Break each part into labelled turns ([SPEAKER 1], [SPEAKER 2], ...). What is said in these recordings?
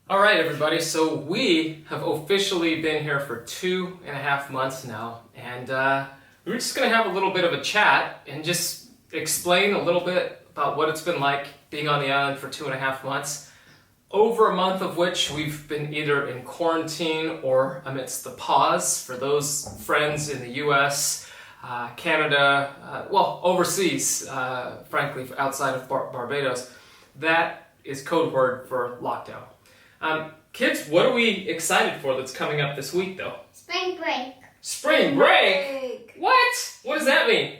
[SPEAKER 1] All right, everybody. So we have officially been here for 2.5 months now, and we're just going to have a little bit of a chat and just explain a little bit about what it's been like being on the island for 2.5 months, over a month of which we've been either in quarantine or amidst the pause for those friends in the U.S., Canada, well, overseas, frankly, outside of Barbados. That is code word for lockdown. Kids, what are we excited for that's coming up this week, though?
[SPEAKER 2] Spring break.
[SPEAKER 1] Spring break? What? What does that mean?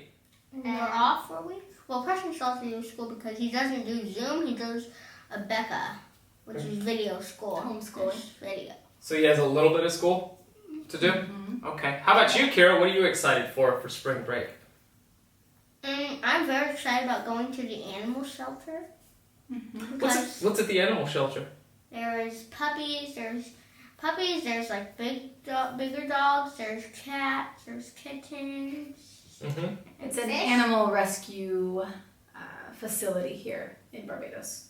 [SPEAKER 2] We're off for a week. Well, Preston still has to do school because he doesn't do Zoom. He does a Becca, which is video school.
[SPEAKER 3] Homeschooling.
[SPEAKER 2] Video.
[SPEAKER 1] So he has a little bit of school to do?
[SPEAKER 3] Mm-hmm.
[SPEAKER 1] Okay. How about you, Kira? What are you excited for spring break?
[SPEAKER 2] I'm very excited about going to the animal shelter.
[SPEAKER 3] Mm-hmm.
[SPEAKER 2] Because
[SPEAKER 1] What's at the animal shelter?
[SPEAKER 2] there's puppies, there's like bigger dogs, there's cats, there's kittens.
[SPEAKER 1] Mm-hmm.
[SPEAKER 3] It's an animal rescue facility here in Barbados.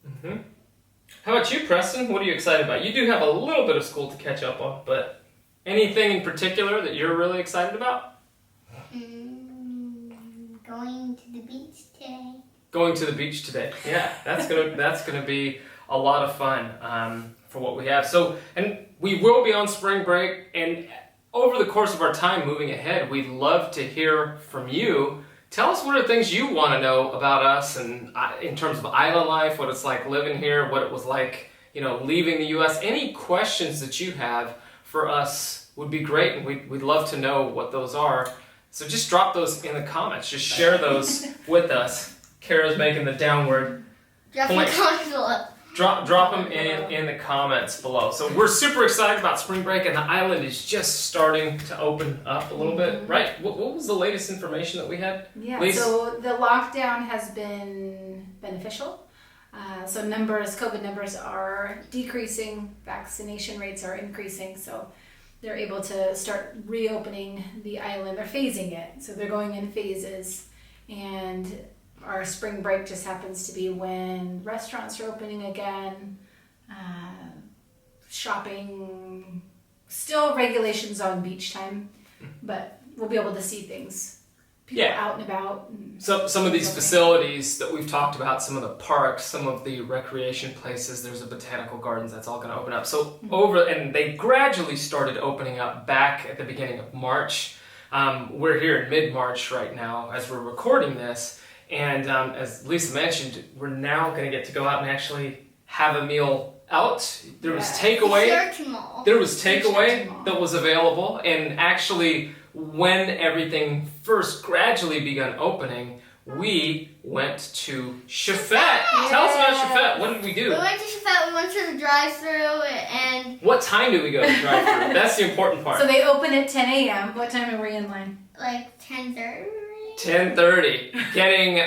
[SPEAKER 1] Mm-hmm. How about you, Preston? What are you excited about? You do have a little bit of school to catch up on, but anything in particular that you're really excited about?
[SPEAKER 2] Going to the beach today.
[SPEAKER 1] Going to the beach today. Yeah, that's gonna be a lot of fun for what we have. So, and we will be on spring break, and over the course of our time moving ahead, we'd love to hear from you. Tell us what are things you want to know about us, and in terms of island life, what it's like living here, what it was like, leaving the U.S. Any questions that you have for us would be great, and we'd love to know what those are. So just drop those in the comments. Just share those with us. Kara's making the downward point. Drop them in the comments below. So we're super excited about spring break, and the island is just starting to open up a little bit, right? What was the latest information that we had?
[SPEAKER 3] Yeah,
[SPEAKER 1] Lisa?
[SPEAKER 3] so the lockdown has been beneficial. So COVID numbers are decreasing, vaccination rates are increasing, so they're able to start reopening the island. They're phasing it, so they're going in phases, and our spring break just happens to be when restaurants are opening again, shopping, still regulations on beach time, but we'll be able to see things, people out and about.
[SPEAKER 1] So some of these facilities that we've talked about, some of the parks, some of the recreation places, there's a botanical gardens, that's all going to open up. So and they gradually started opening up back at the beginning of March. We're here in mid-March right now as we're recording this. And as Lisa mentioned, we're now going to get to go out and actually have a meal out. There was takeaway. There was takeaway that was available. And actually, when everything first gradually began opening, we went to Chefette. Tell us about Chefette. What did we do?
[SPEAKER 2] We went to Chefette. We went to the drive-thru and...
[SPEAKER 1] What time did we go to the drive-thru? That's the important part.
[SPEAKER 3] So they open at 10 a.m. What time are we in line?
[SPEAKER 2] Like 10:30.
[SPEAKER 1] 10:30. Getting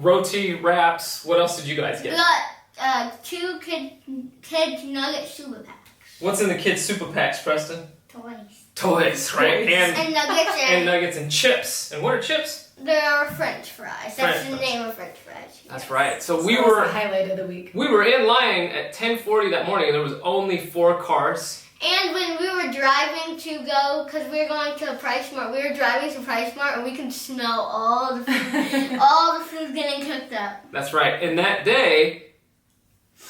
[SPEAKER 1] roti wraps. What else did you guys get?
[SPEAKER 2] We got 2 kids nugget super packs.
[SPEAKER 1] What's in the kids super packs, Preston?
[SPEAKER 2] Toys,
[SPEAKER 1] right?
[SPEAKER 2] And nuggets
[SPEAKER 1] and nuggets and chips. And what are chips?
[SPEAKER 2] They're French fries. That's the name of French fries.
[SPEAKER 1] That's right. So
[SPEAKER 3] That
[SPEAKER 1] we
[SPEAKER 3] was
[SPEAKER 1] were
[SPEAKER 3] the highlight of the week.
[SPEAKER 1] We were in line at 10:40 that morning, and there was only 4 cars.
[SPEAKER 2] And when we were driving to go, because we were going to Price Mart, we were driving to Price Mart, and we could smell all the food, all the food getting cooked up.
[SPEAKER 1] That's right. And that day,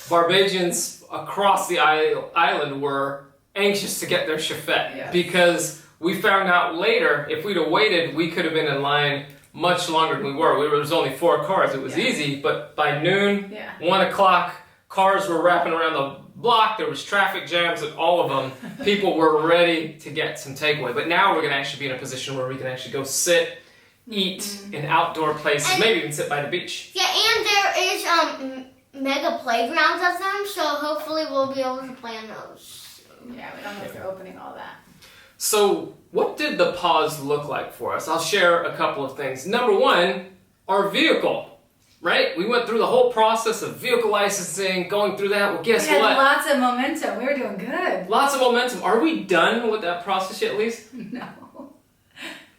[SPEAKER 1] Barbadians across the island were anxious to get their Chefette because we found out later if we'd have waited, we could have been in line much longer than we were. There was only 4 cars. It was easy, but by noon, 1 o'clock, cars were wrapping around the block. There was traffic jams at all of them. People were ready to get some takeaway. But now we're going to actually be in a position where we can actually go sit, eat in outdoor places, and maybe even sit by the beach.
[SPEAKER 2] Yeah, and there is mega playgrounds of them, so hopefully we'll be able to play on those.
[SPEAKER 3] Yeah, we don't know if they're opening all that.
[SPEAKER 1] So what did the pause look like for us? I'll share a couple of things. Number one, our vehicle. Right? We went through the whole process of vehicle licensing, going through that. Well, guess what?
[SPEAKER 3] We had lots of momentum. We were doing good.
[SPEAKER 1] Lots of momentum. Are we done with that process yet, Lise?
[SPEAKER 3] No,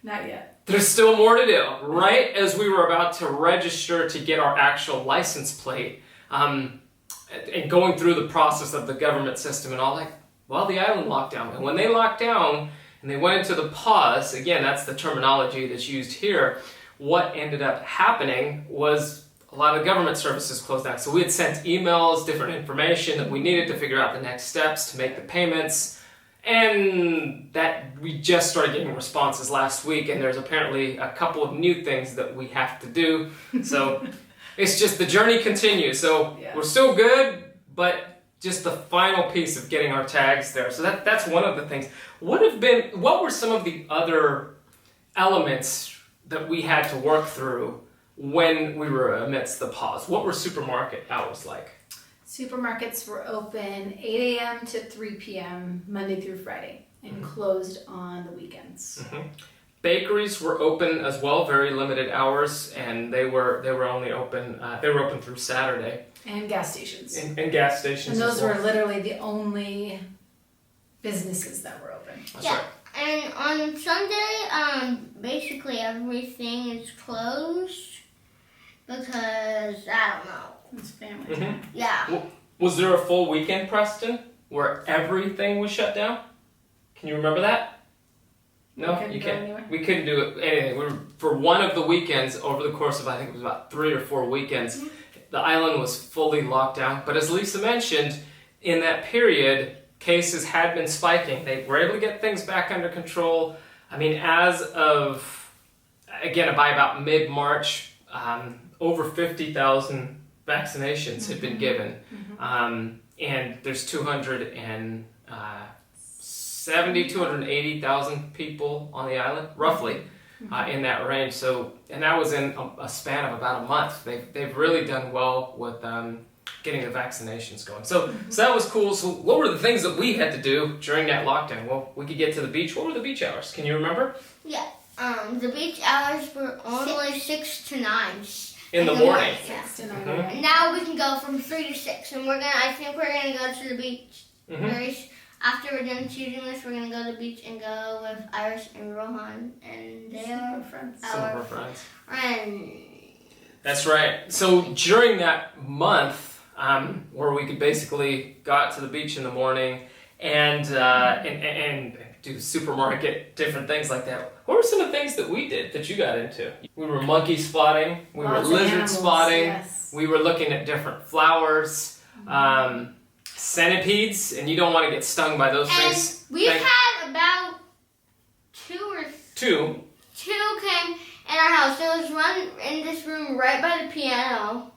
[SPEAKER 3] not yet.
[SPEAKER 1] There's still more to do. Right as we were about to register to get our actual license plate, and going through the process of the government system and all that, well, the island locked down. And when they locked down and they went into the pause, again, that's the terminology that's used here, what ended up happening was a lot of government services closed down. So we had sent emails, different information that we needed to figure out the next steps to make the payments. And that we just started getting responses last week, and there's apparently a couple of new things that we have to do. So it's just the journey continues. So we're still good, but just the final piece of getting our tags there. So that's one of the things. What were some of the other elements that we had to work through when we were amidst the pause? What were supermarket hours like?
[SPEAKER 3] Supermarkets were open 8 a.m. to 3 p.m. Monday through Friday and closed on the weekends.
[SPEAKER 1] Bakeries were open as well, very limited hours, and they were only open through Saturday.
[SPEAKER 3] And gas stations.
[SPEAKER 1] And gas stations.
[SPEAKER 3] And those
[SPEAKER 1] as well.
[SPEAKER 3] were literally the only businesses that were open.
[SPEAKER 1] That's
[SPEAKER 2] yeah.
[SPEAKER 1] right.
[SPEAKER 2] And on Sunday, basically everything is closed because I don't know.
[SPEAKER 3] It's family time.
[SPEAKER 2] Yeah.
[SPEAKER 1] Was there a full weekend, Preston, where everything was shut down? Can you remember that? No, you can't. We couldn't do it. Anything. For one of the weekends, over the course of I think it was about 3 or 4 weekends, the island was fully locked down. But as Lisa mentioned, in that period, cases had been spiking. They were able to get things back under control. I mean, as of again by about mid-March, over 50,000 vaccinations had been given, and there's 280,000 people on the island, roughly, in that range. So, and that was in a span of about a month. They've really done well with getting the vaccinations going. So that was cool. So what were the things that we had to do during that lockdown? Well, we could get to the beach. What were the beach hours? Can you remember?
[SPEAKER 2] Yeah. The beach hours were only 6 to 9.
[SPEAKER 1] In the morning.
[SPEAKER 2] Yeah.
[SPEAKER 3] 6 to 9.
[SPEAKER 2] And now we can go from 3 to 6, and I think we're gonna go to the beach. After we're done shooting this, we're gonna go to the beach and go with Iris and Rohan, and they are
[SPEAKER 3] friends.
[SPEAKER 1] Some of our friends.
[SPEAKER 2] friends.
[SPEAKER 1] That's right. So during that month, where we could basically go out to the beach in the morning and do the supermarket, different things like that. What were some of the things that we did that you got into? We were monkey spotting. We
[SPEAKER 3] Lots
[SPEAKER 1] were
[SPEAKER 3] of
[SPEAKER 1] lizard
[SPEAKER 3] animals,
[SPEAKER 1] spotting.
[SPEAKER 3] yes.
[SPEAKER 1] We were looking at different flowers, centipedes, and you don't want to get stung by those things.
[SPEAKER 2] And we've had about 2 came in our house. There was one in this room right by the piano,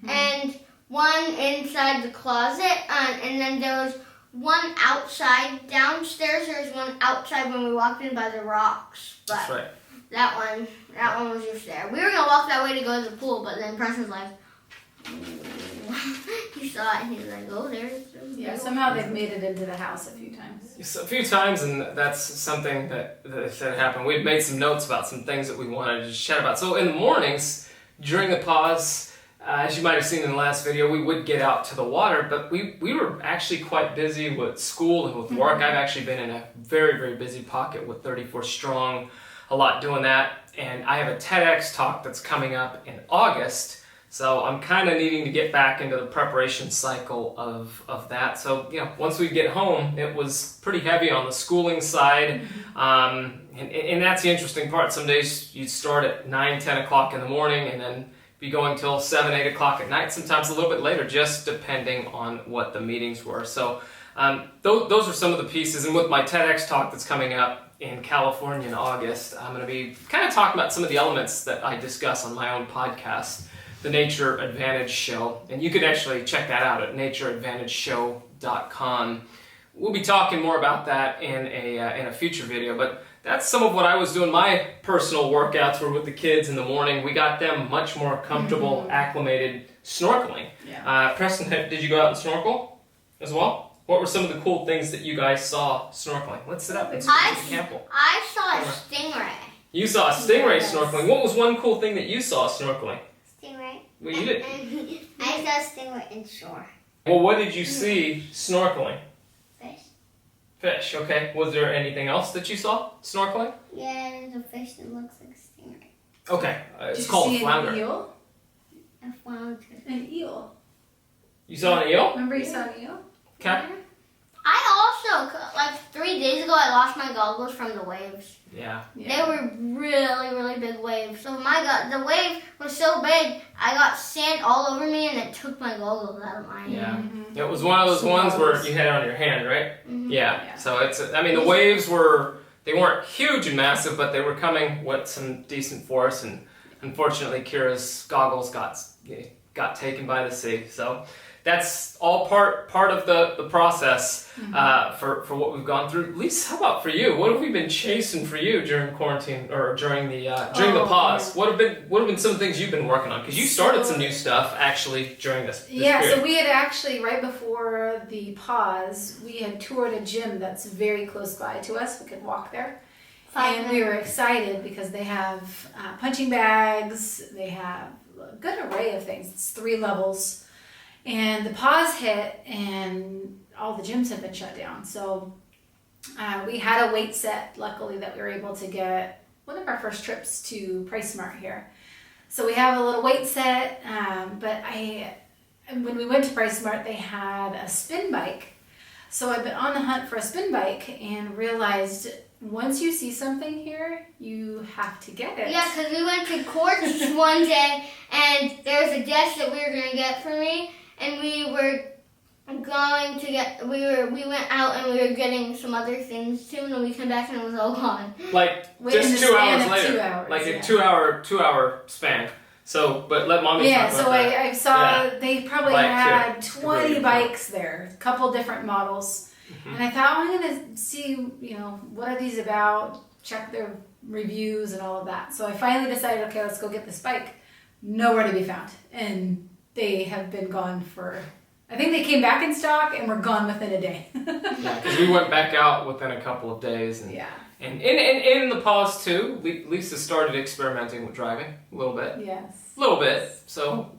[SPEAKER 2] and one inside the closet, and then there was one outside. Downstairs, there was one outside when we walked in by the rocks. But
[SPEAKER 1] That's right.
[SPEAKER 2] that one was just there. We were gonna walk that way to go to the pool, but then Preston was like, he saw it and he was like, oh, there's.
[SPEAKER 3] Yeah, somehow they've made it into the house a few times.
[SPEAKER 1] A few times, and that's something that happened. We'd made some notes about some things that we wanted to chat about. So in the mornings, during the pause, as you might have seen in the last video, we would get out to the water, but we were actually quite busy with school and with work. I've actually been in a very, very busy pocket with 34 Strong, a lot doing that, and I have a TEDx talk that's coming up in August. So I'm kind of needing to get back into the preparation cycle of that. So, once we get home, it was pretty heavy on the schooling side. And that's the interesting part. Some days you'd start at 9, 10 o'clock in the morning and then be going till 7, 8 o'clock at night, sometimes a little bit later, just depending on what the meetings were. So those are some of the pieces. And with my TEDx talk that's coming up in California in August, I'm going to be kind of talking about some of the elements that I discuss on my own podcast, the Nature Advantage Show, and you can actually check that out at natureadvantageshow.com. We'll be talking more about that in a future video, but that's some of what I was doing. My personal workouts were with the kids in the morning. We got them much more comfortable, acclimated snorkeling.
[SPEAKER 3] Yeah.
[SPEAKER 1] Preston, did you go out and snorkel as well? What were some of the cool things that you guys saw snorkeling? Let's sit up and speak to Campbell.
[SPEAKER 2] I saw a stingray.
[SPEAKER 1] You saw a stingray
[SPEAKER 3] Yes.
[SPEAKER 1] snorkeling. What was one cool thing that you saw snorkeling?
[SPEAKER 2] Stingray.
[SPEAKER 1] Well, you did.
[SPEAKER 2] I saw a stingray in shore.
[SPEAKER 1] Well, what did you see snorkeling?
[SPEAKER 2] Fish.
[SPEAKER 1] Fish, okay. Was there anything else that you saw snorkeling?
[SPEAKER 2] Yeah, there's a fish that looks like a stingray.
[SPEAKER 1] Okay, it's
[SPEAKER 3] Did
[SPEAKER 1] called
[SPEAKER 3] you
[SPEAKER 1] a
[SPEAKER 3] see
[SPEAKER 1] flounder.
[SPEAKER 3] An eel?
[SPEAKER 2] A flounder.
[SPEAKER 3] An eel.
[SPEAKER 1] You saw an eel?
[SPEAKER 3] Remember you saw an eel?
[SPEAKER 1] Okay.
[SPEAKER 2] I also, like 3 days ago, I lost my goggles from the waves.
[SPEAKER 1] Yeah.
[SPEAKER 2] They were really, really big waves. So my God, the wave was so big, I got sand all over me, and it took my goggles out of mine.
[SPEAKER 1] Yeah.
[SPEAKER 3] Mm-hmm.
[SPEAKER 1] It was one of those ones where you had it on your hand, right?
[SPEAKER 2] Mhm.
[SPEAKER 1] Yeah. So it's, I mean, the waves they weren't huge and massive, but they were coming with some decent force, and unfortunately, Kira's goggles got taken by the sea. So that's all part of the process for what we've gone through. Lisa, how about for you? What have we been chasing for you during quarantine or during the pause?
[SPEAKER 3] Yeah.
[SPEAKER 1] What have been some things you've been working on? Because you started some new stuff actually during this period.
[SPEAKER 3] So we had actually, right before the pause, we had toured a gym that's very close by to us. We could walk there. And we were excited because they have punching bags, they have a good array of things. It's 3 levels. And the pause hit and all the gyms have been shut down. So we had a weight set, luckily, that we were able to get one of our first trips to PriceSmart here. So we have a little weight set, but when we went to PriceSmart, they had a spin bike. So I've been on the hunt for a spin bike and realized once you see something here, you have to get it.
[SPEAKER 2] Yeah, because we went to Courts one day, and there was a desk that we were going to get for me, and we were going to get, we went out and we were getting some other things too, and then we came back and it was all gone.
[SPEAKER 1] Like
[SPEAKER 3] Within
[SPEAKER 1] just
[SPEAKER 3] the
[SPEAKER 1] 2
[SPEAKER 3] span
[SPEAKER 1] hours
[SPEAKER 3] of
[SPEAKER 1] later.
[SPEAKER 3] 2 hours,
[SPEAKER 1] Like
[SPEAKER 3] yeah.
[SPEAKER 1] a 2 hour span. So, but let mommy talk about
[SPEAKER 3] so
[SPEAKER 1] that.
[SPEAKER 3] I saw they probably
[SPEAKER 1] Bike,
[SPEAKER 3] had
[SPEAKER 1] yeah.
[SPEAKER 3] 20
[SPEAKER 1] Really
[SPEAKER 3] bikes there, a couple different models. And I thought, I'm going to see, what are these about, check their reviews and all of that. So I finally decided, okay, let's go get this bike. Nowhere to be found. And they have been gone I think they came back in stock and were gone within a day.
[SPEAKER 1] Yeah, because we went back out within a couple of days. And,
[SPEAKER 3] Yeah.
[SPEAKER 1] And in the pause too, Lisa started experimenting with driving a little bit.
[SPEAKER 3] Yes.
[SPEAKER 1] A little bit. So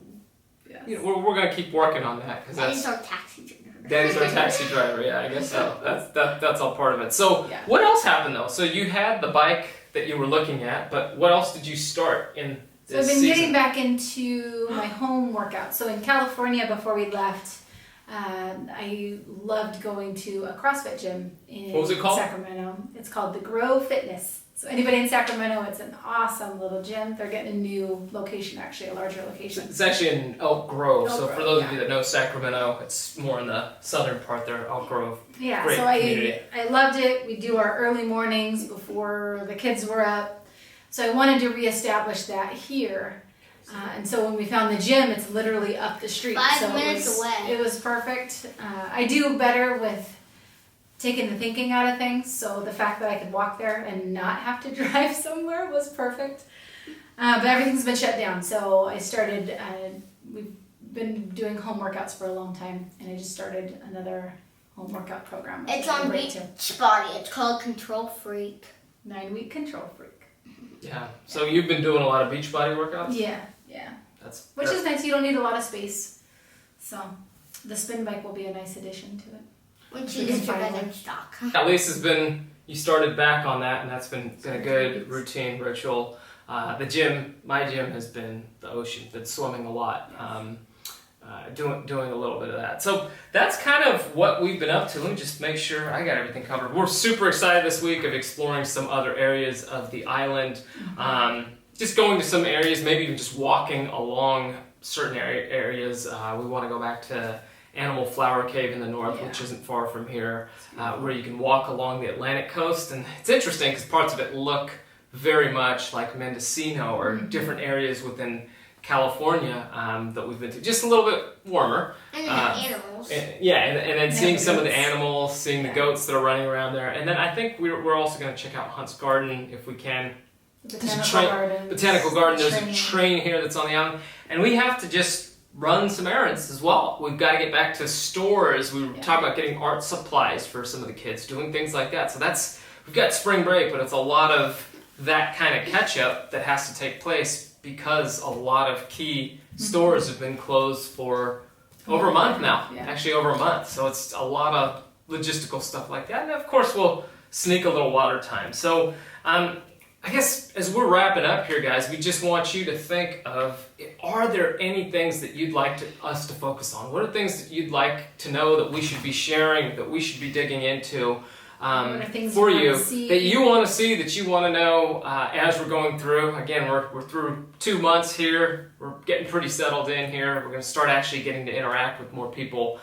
[SPEAKER 3] Yes.
[SPEAKER 1] we're going to keep working on that. Because
[SPEAKER 2] Daddy's our taxi driver.
[SPEAKER 1] Daddy's our taxi driver, yeah, I guess so. That's all part of it. So
[SPEAKER 3] Yeah.
[SPEAKER 1] what else happened though? So you had the bike that you were looking at, but what else did you start in
[SPEAKER 3] So I've
[SPEAKER 1] this
[SPEAKER 3] been
[SPEAKER 1] season?
[SPEAKER 3] getting back into my home workout. So in California, before we left, I loved going to a CrossFit gym in
[SPEAKER 1] What was it called?
[SPEAKER 3] Sacramento. It's called the Grow Fitness. So anybody in Sacramento, it's an awesome little gym. They're getting a new location, actually, a larger location.
[SPEAKER 1] It's actually in Elk Grove.
[SPEAKER 3] Elk
[SPEAKER 1] So
[SPEAKER 3] Grove,
[SPEAKER 1] for those of
[SPEAKER 3] yeah.
[SPEAKER 1] you that know Sacramento, it's more in the southern part there, Elk Grove.
[SPEAKER 3] Yeah,
[SPEAKER 1] Great
[SPEAKER 3] so
[SPEAKER 1] community.
[SPEAKER 3] I loved it. We do our early mornings before the kids were up. So I wanted to reestablish that here. And so when we found the gym, it's literally up the street.
[SPEAKER 2] 5
[SPEAKER 3] so
[SPEAKER 2] minutes away.
[SPEAKER 3] It was perfect. I do better with taking the thinking out of things. So the fact that I could walk there and not have to drive somewhere was perfect. But everything's been shut down. So I started, we've been doing home workouts for a long time. And I just started another home workout program. which
[SPEAKER 2] It's
[SPEAKER 3] has been
[SPEAKER 2] on
[SPEAKER 3] great too.
[SPEAKER 2] Beachbody. It's called Control Freak.
[SPEAKER 3] 9-week control freak.
[SPEAKER 1] Yeah. So you've been doing a lot of Beachbody workouts?
[SPEAKER 3] Yeah. Which is nice. You don't need a lot of space. So the spin bike will be a nice addition to it.
[SPEAKER 2] When she gets your bed in stock.
[SPEAKER 1] At least you started back on that, and that's been a good routine, ritual. My gym has been the ocean, been swimming a lot, doing a little bit of that. So that's kind of what we've been up to. Let me just make sure I got everything covered. We're super excited this week of exploring some other areas of the island. Just going to some areas, maybe even just walking along certain areas. We want to go back to Animal Flower Cave in the north, which isn't far from here, where you can walk along the Atlantic coast. And it's interesting because parts of it look very much like Mendocino or different areas within California that we've been to. Just a little bit warmer.
[SPEAKER 2] And then the animals.
[SPEAKER 1] And then seeing some of the animals, seeing the goats that are running around there. And then I think we're also going to check out Hunt's Garden if we can. Botanical Garden. There's a train here that's on the island. And we have to just run some errands as well. We've got to get back to stores. We were talking about getting art supplies for some of the kids, doing things like that. So we've got spring break, but it's a lot of that kind of catch up that has to take place because a lot of key stores have been closed for over a month now. Actually over a month. So it's a lot of logistical stuff like that. And of course we'll sneak a little water time. So I guess as we're wrapping up here, guys, we just want you to think of, are there any things that you'd like us to focus on? What are things that you'd like to know that we should be sharing, that we should be digging into for you, that you want to see, that you want to know as we're going through? Again, we're through 2 months here. We're getting pretty settled in here. We're going to start actually getting to interact with more people,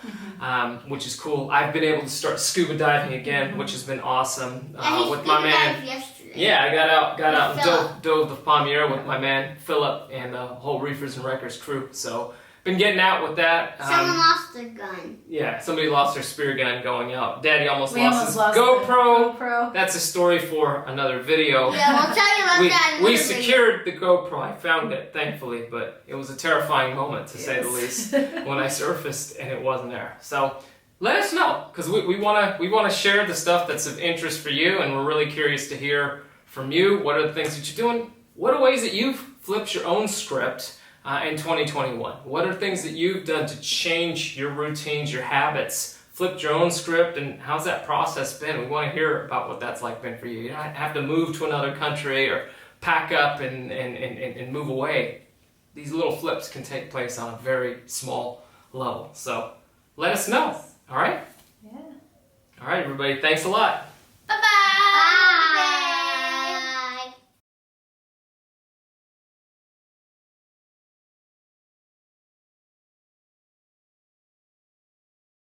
[SPEAKER 1] which is cool. I've been able to start scuba diving again, which has been awesome with my man.
[SPEAKER 2] Yesterday.
[SPEAKER 1] Yeah, I got out and dove the Palmyra with my man Philip and the whole Reefers and Wreckers crew. So been getting out with that.
[SPEAKER 2] Someone lost their gun.
[SPEAKER 1] Yeah, somebody lost their spear gun going out. Daddy almost
[SPEAKER 3] We
[SPEAKER 1] lost his
[SPEAKER 3] lost
[SPEAKER 1] GoPro. That's a story for another video.
[SPEAKER 2] Yeah, we'll tell you about that in
[SPEAKER 1] We
[SPEAKER 2] another
[SPEAKER 1] secured the GoPro. I found it, thankfully, but it was a terrifying moment, to say the least, when I surfaced and it wasn't there. So let us know, because we want to share the stuff that's of interest for you, and we're really curious to hear from you. What are the things that you're doing? What are ways that you've flipped your own script in 2021? What are things that you've done to change your routines, your habits, flipped your own script, and how's that process been? We want to hear about what that's like been for you. You don't have to move to another country or pack up and move away. These little flips can take place on a very small level. So let us know. All right?
[SPEAKER 3] Yeah.
[SPEAKER 1] All right, everybody. Thanks a lot.
[SPEAKER 2] Bye-bye. Bye.